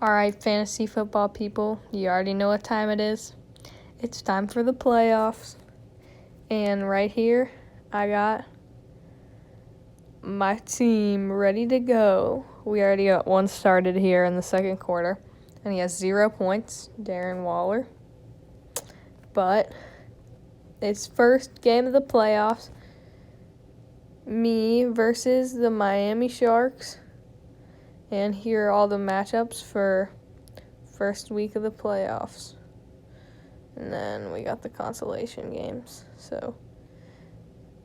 All right, fantasy football people, you already know what time it is. It's time for the playoffs. And right here, I got my team ready to go. We already got one started here in the second quarter, and he has 0 points, Darren Waller. But it's first game of the playoffs. Me versus the Miami Sharks. And here are all the matchups for first week of the playoffs. And then we got the consolation games. So,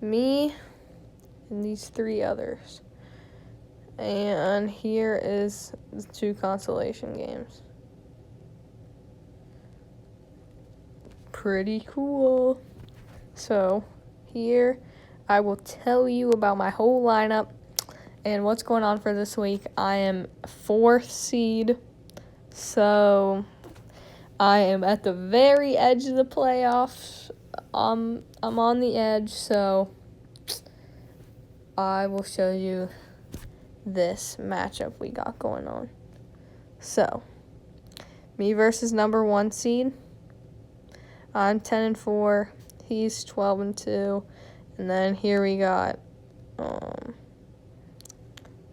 me and these 3 others. And here is the 2 consolation games. Pretty cool. So, here I will tell you about my whole lineup and what's going on for this week. I am 4th seed, so I am at the very edge of the playoffs. I'm on the edge, so I will show you this matchup we got going on. So, me versus number 1 seed. I'm 10-4. He's 12-2. And then here we got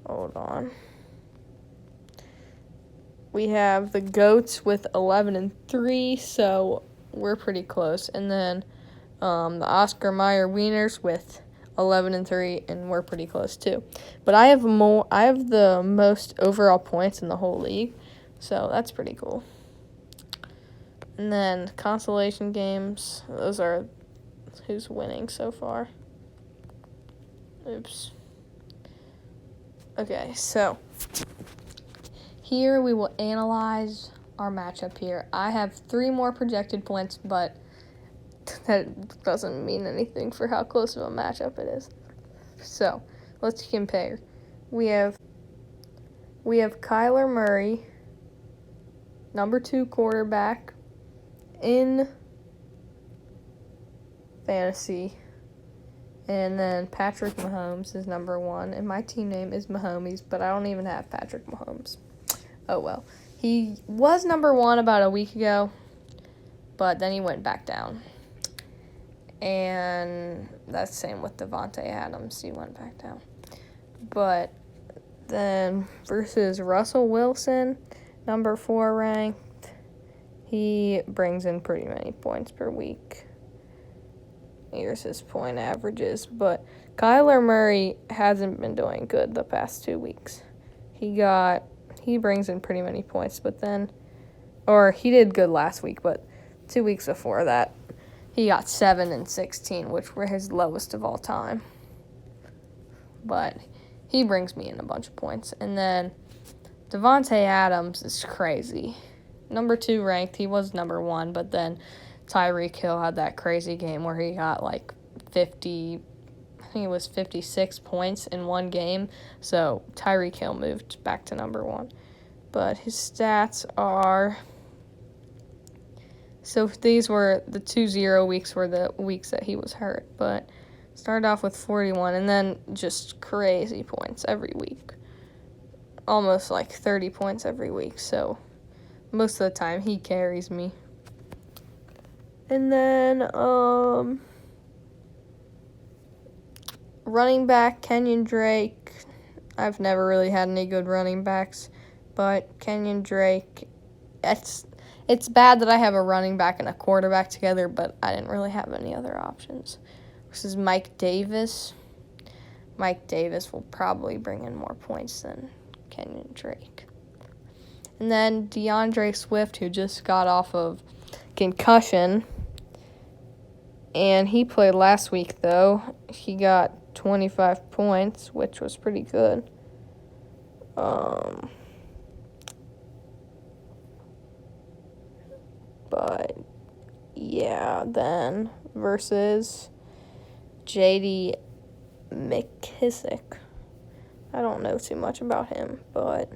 hold on. We have the Goats with 11-3, so we're pretty close. And then the Oscar Mayer Wieners with 11-3, and we're pretty close too. But I have the most overall points in the whole league, so that's pretty cool. And then consolation games, those are who's winning so far. Oops. Okay, so here we will analyze our matchup here. I have 3 more projected points, but that doesn't mean anything for how close of a matchup it is. So, let's compare. We have Kyler Murray, number 2 quarterback in fantasy. And then Patrick Mahomes is number 1. And my team name is Mahomies, but I don't even have Patrick Mahomes. Oh, well. He was number 1 about a week ago, but then he went back down. And that's the same with Davante Adams. He went back down. But then versus Russell Wilson, number 4 ranked. He brings in pretty many points per week. Here's his point averages. But Kyler Murray hasn't been doing good the past 2 weeks. He brings in pretty many points, but then, or he did good last week, but 2 weeks before that, he got 7 and 16, which were his lowest of all time. But he brings me in a bunch of points. And then Davante Adams is crazy. Number 2 ranked. He was number 1, but then Tyreek Hill had that crazy game where he got like 56 points in one game. So Tyreek Hill moved back to number 1. But his stats are... So these were the 2-0 weeks were the weeks that he was hurt. But started off with 41 and then just crazy points every week. Almost like 30 points every week. So most of the time he carries me. And then running back Kenyan Drake. I've never really had any good running backs, but Kenyan Drake, it's bad that I have a running back and a quarterback together, but I didn't really have any other options. This is Mike Davis. Mike Davis will probably bring in more points than Kenyan Drake. And then DeAndre Swift, who just got off of concussion, and he played last week, though. He got 25 points, which was pretty good. But, yeah, then versus J.D. McKissic. I don't know too much about him, but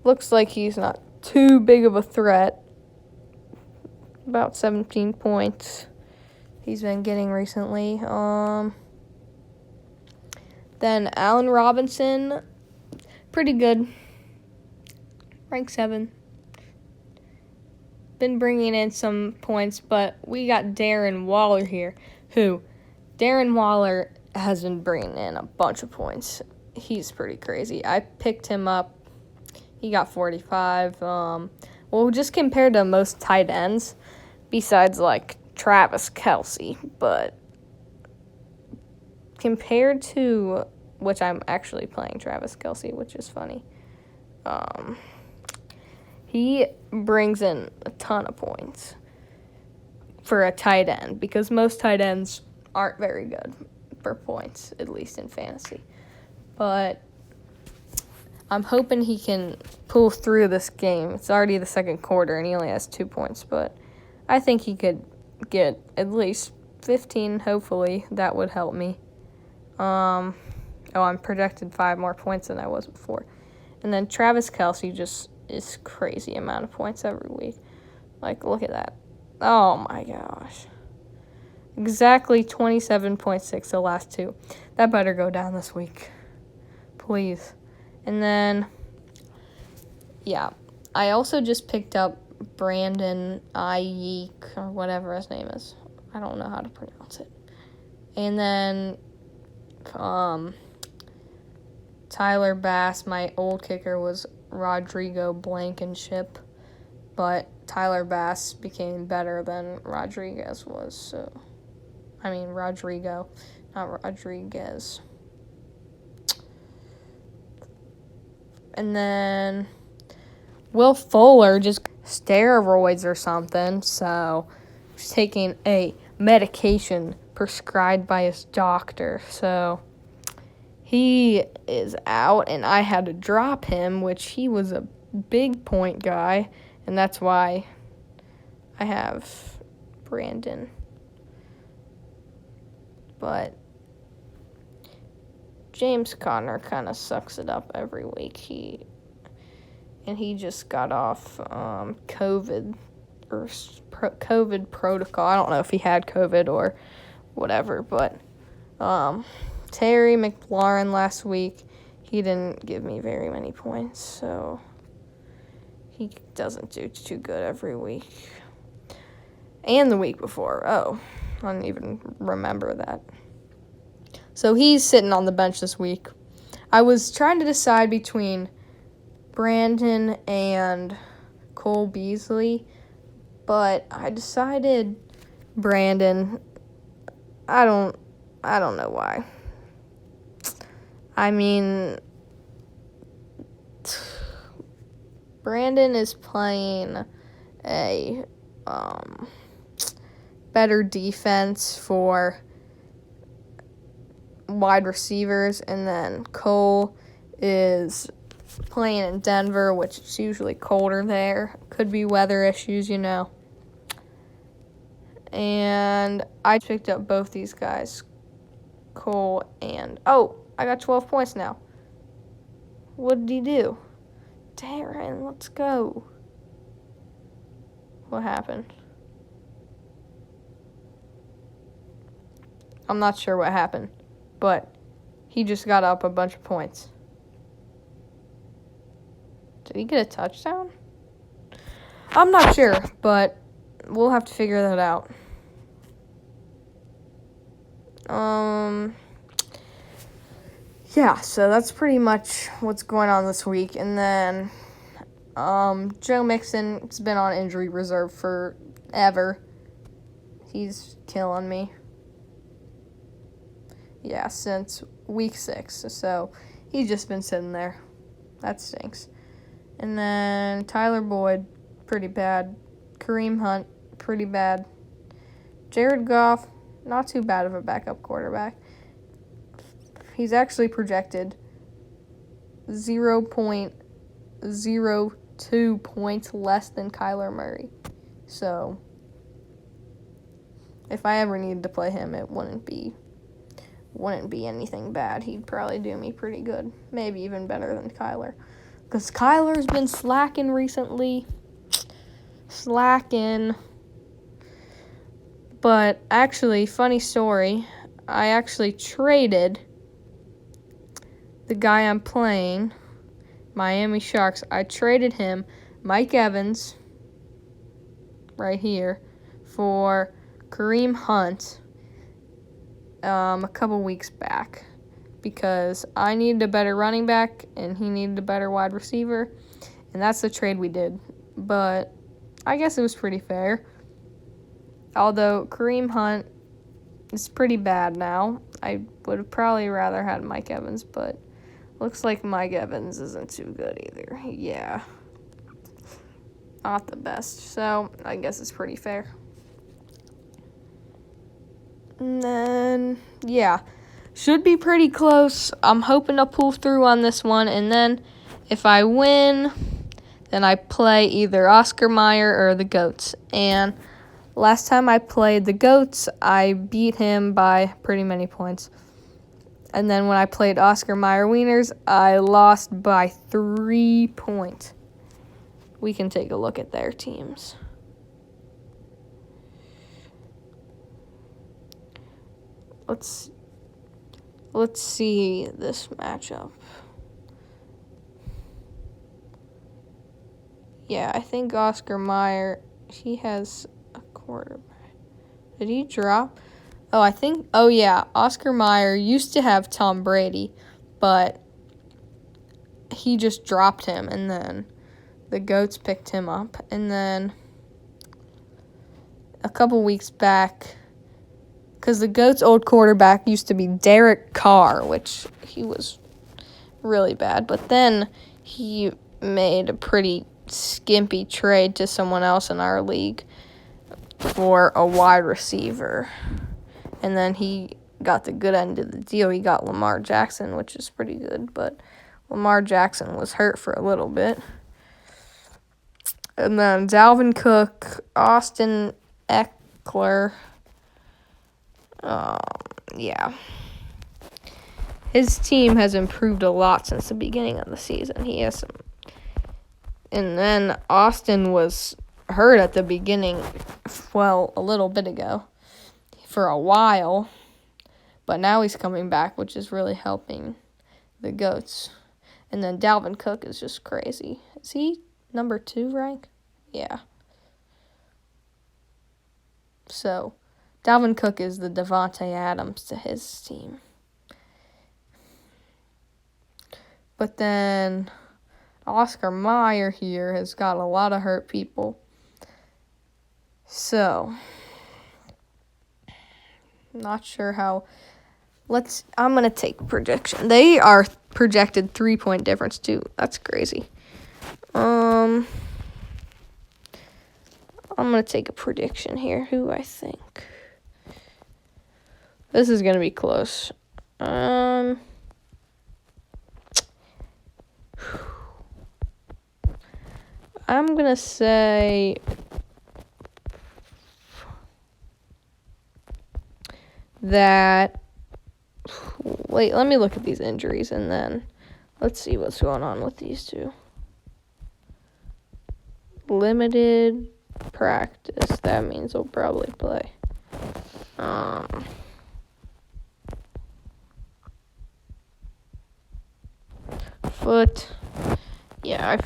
looks like he's not too big of a threat. About 17 points he's been getting recently. Then Allen Robinson, pretty good. ranked 7. Been bringing in some points, but we got Darren Waller here, Darren Waller has been bringing in a bunch of points. He's pretty crazy. I picked him up. He got 45. Just compared to most tight ends, besides, Travis Kelce, but compared to, which I'm actually playing Travis Kelce, which is funny, he brings in a ton of points for a tight end, because most tight ends aren't very good for points, at least in fantasy. But I'm hoping he can pull through this game. It's already the second quarter, and he only has 2 points, but I think he could get at least 15, hopefully. That would help me. I'm projected 5 more points than I was before. And then Travis Kelce just is crazy amount of points every week. Look at that. Oh, my gosh. Exactly 27.6 the last 2. That better go down this week. Please. And then, I also just picked up Brandon Ayuk, or whatever his name is. I don't know how to pronounce it. And then, Tyler Bass, my old kicker was Rodrigo Blankenship, but Tyler Bass became better than Rodriguez was, Rodrigo, not Rodriguez. And then Will Fuller just steroids or something, so he's taking a medication prescribed by his doctor, so he is out, and I had to drop him, which he was a big point guy, and that's why I have Brandon. But James Conner kind of sucks it up every week. He just got off COVID or COVID protocol. I don't know if he had COVID or whatever, but Terry McLaurin last week, he didn't give me very many points, so he doesn't do too good every week. And the week before. Oh, I didn't even remember that. So he's sitting on the bench this week. I was trying to decide between Brandon and Cole Beasley, but I decided Brandon. I don't know why. Brandon is playing a better defense for wide receivers, and then Cole is playing in Denver, which is usually colder there. Could be weather issues, And I picked up both these guys, Cole and... Oh, I got 12 points now. What did he do? Darren, let's go. What happened? I'm not sure what happened, but he just got up a bunch of points. Did he get a touchdown? I'm not sure, but we'll have to figure that out. So that's pretty much what's going on this week. And then Joe Mixon's been on injury reserve forever. He's killing me. Yeah, since week 6. So he's just been sitting there. That stinks. And then Tyler Boyd, pretty bad. Kareem Hunt, pretty bad. Jared Goff, not too bad of a backup quarterback. He's actually projected 0.02 points less than Kyler Murray. So if I ever needed to play him, it wouldn't be anything bad. He'd probably do me pretty good. Maybe even better than Kyler. Because Kyler's been slacking recently. But actually, funny story, I actually traded the guy I'm playing, Miami Sharks. I traded him, Mike Evans, right here, for Kareem Hunt a couple weeks back because I needed a better running back and he needed a better wide receiver, and that's the trade we did. But I guess it was pretty fair. Although Kareem Hunt is pretty bad now. I would have probably rather had Mike Evans, but looks like Mike Evans isn't too good either. Yeah. Not the best. So I guess it's pretty fair. And then, yeah. Should be pretty close. I'm hoping to pull through on this one. And then if I win, then I play either Oscar Mayer or the Goats. And last time I played the Goats, I beat him by pretty many points. And then when I played Oscar Mayer Wieners, I lost by 3 points. We can take a look at their teams. Let's see this matchup. Yeah, I think Oscar Mayer, he has a quarterback. Did he drop? Oh yeah, Oscar Mayer used to have Tom Brady, but he just dropped him, and then the Goats picked him up. And then a couple weeks back, because the Goats' old quarterback used to be Derek Carr, which he was really bad, but then he made a pretty skimpy trade to someone else in our league for a wide receiver. And then he got the good end of the deal. He got Lamar Jackson, which is pretty good. But Lamar Jackson was hurt for a little bit. And then Dalvin Cook, Austin Ekeler. Yeah. His team has improved a lot since the beginning of the season. He has some. And then Austin was hurt at the beginning, well, a little bit ago. For a while, but now he's coming back, which is really helping the Goats. And then Dalvin Cook is just crazy. Is he number 2 rank? Yeah. So, Dalvin Cook is the Davante Adams to his team. But then Oscar Mayer here has got a lot of hurt people. So, not sure how. I'm going to take prediction. They are projected 3-point difference, too. That's crazy. I'm going to take a prediction here. Who I think. This is going to be close. I'm going to say that, wait, let me look at these injuries and then let's see what's going on with these two. Limited practice. That means they'll probably play. Foot. Yeah,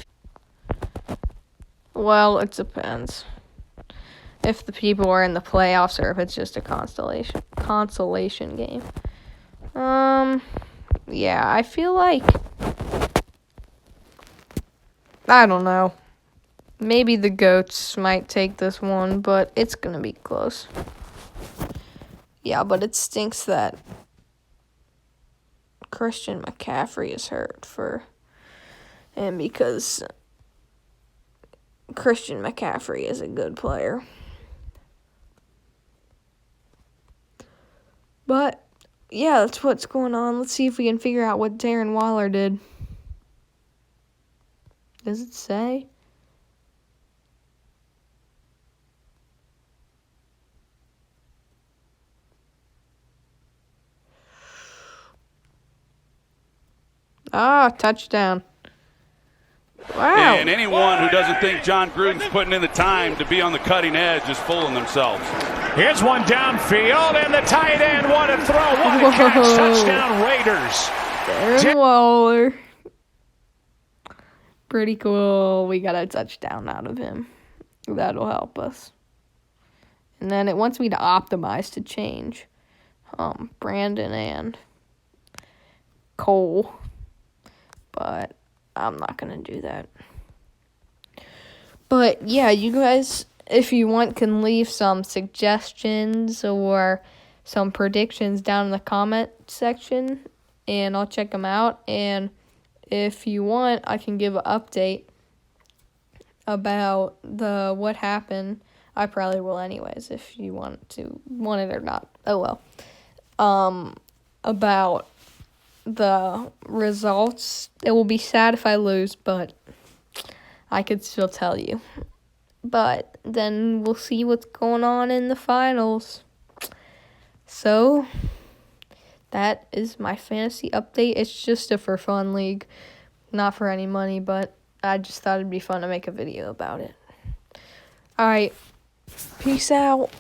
well, it depends. If the people are in the playoffs or if it's just a consolation game. Yeah, I feel like, I don't know. Maybe the Goats might take this one, but it's going to be close. Yeah, but it stinks that Christian McCaffrey is hurt and because Christian McCaffrey is a good player. But, yeah, that's what's going on. Let's see if we can figure out what Darren Waller did. Does it say? Touchdown. Wow. And anyone who doesn't think John Gruden's putting in the time to be on the cutting edge is fooling themselves. Here's one downfield, and the tight end, what a throw. What a catch. Touchdown, Raiders. Darren Waller. pretty cool. We got a touchdown out of him. That'll help us. And then it wants me to optimize to change Brandon and Cole. But I'm not going to do that. But yeah, you guys, if you want, can leave some suggestions or some predictions down in the comment section, and I'll check them out. And if you want, I can give an update about what happened. I probably will anyways, if you want it or not. Oh well. About the results. It will be sad if I lose, but I could still tell you. But then we'll see what's going on in the finals. So, that is my fantasy update. It's just a for fun league, not for any money, but I just thought it'd be fun to make a video about it. Alright, peace out.